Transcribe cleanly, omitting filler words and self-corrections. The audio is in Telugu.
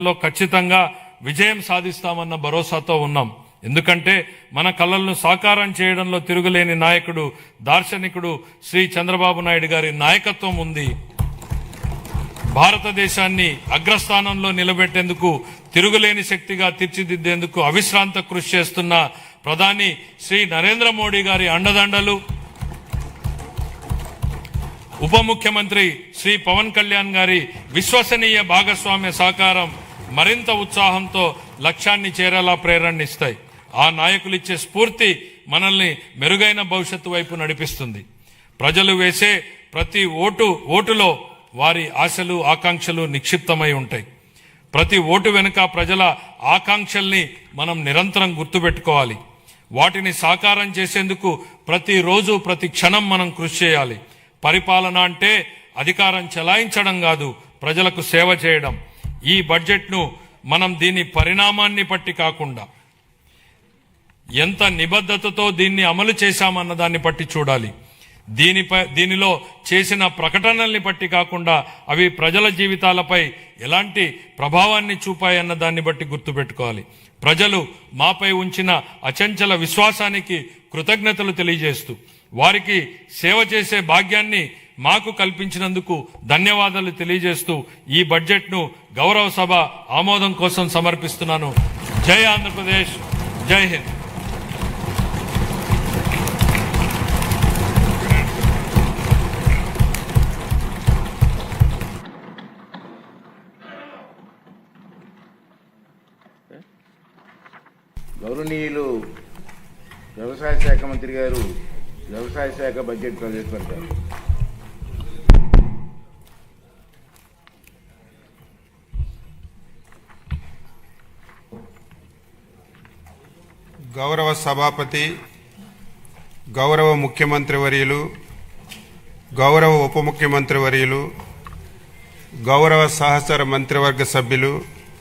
లో ఖచ్చితంగా విజయం సాధిస్తామన్న భరోసాతో ఉన్నాం. ఎందుకంటే మన కలలను సాకారం చేయడంలో తిరుగులేని నాయకుడు, దార్శనికుడు శ్రీ చంద్రబాబు నాయుడు గారి నాయకత్వం ఉంది. భారతదేశాన్ని అగ్రస్థానంలో నిలబెట్టేందుకు, తిరుగులేని శక్తిగా తీర్చిదిద్దేందుకు అవిశ్రాంత కృషి చేస్తున్న ప్రధాని శ్రీ నరేంద్ర మోడీ గారి అండదండలు, ఉప ముఖ్యమంత్రి శ్రీ పవన్ కళ్యాణ్ గారి విశ్వసనీయ భాగస్వామ్య సహకారం మరింత ఉత్సాహంతో లక్ష్యాన్ని చేరేలా ప్రేరణనిస్తాయి. ఆ నాయకులిచ్చే స్ఫూర్తి మనల్ని మెరుగైన భవిష్యత్తు వైపు నడిపిస్తుంది. ప్రజలు వేసే ప్రతి ఓటులో వారి ఆశలు, ఆకాంక్షలు నిక్షిప్తమై ఉంటాయి. ప్రతి ఓటు వెనుక ప్రజల ఆకాంక్షల్ని మనం నిరంతరం గుర్తుపెట్టుకోవాలి. వాటిని సాకారం చేసేందుకు ప్రతిరోజు, ప్రతి క్షణం మనం కృషి చేయాలి. పరిపాలన అంటే అధికారం చెలాయించడం కాదు, ప్రజలకు సేవ చేయడం. ఈ బడ్జెట్ను మనం దీని పరిణామాన్ని బట్టి కాకుండా ఎంత నిబద్ధతతో దీన్ని అమలు చేశామన్న దాన్ని బట్టి చూడాలి. దీనిలో చేసిన ప్రకటనల్ని బట్టి కాకుండా అవి ప్రజల జీవితాలపై ఎలాంటి ప్రభావాన్ని చూపాయన్న దాన్ని బట్టి గుర్తుపెట్టుకోవాలి. ప్రజలు మాపై ఉంచిన అచంచల విశ్వాసానికి కృతజ్ఞతలు తెలియజేస్తూ, వారికి సేవ చేసే భాగ్యాన్ని మాకు కల్పించినందుకు ధన్యవాదాలు తెలియజేస్తూ ఈ బడ్జెట్ను గౌరవ సభ ఆమోదం కోసం సమర్పిస్తున్నాను. జై ఆంధ్రప్రదేశ్, జై హింద్. గౌరవనీయులు వ్యవసాయ శాఖ మంత్రి గారు వ్యవసాయ శాఖ బడ్జెట్ ప్రవేశపెడతారు. గౌరవ సభాపతి, గౌరవ ముఖ్యమంత్రి వర్యులు, గౌరవ ఉప ముఖ్యమంత్రి వర్యులు, గౌరవ సహచర మంత్రివర్గ సభ్యులు,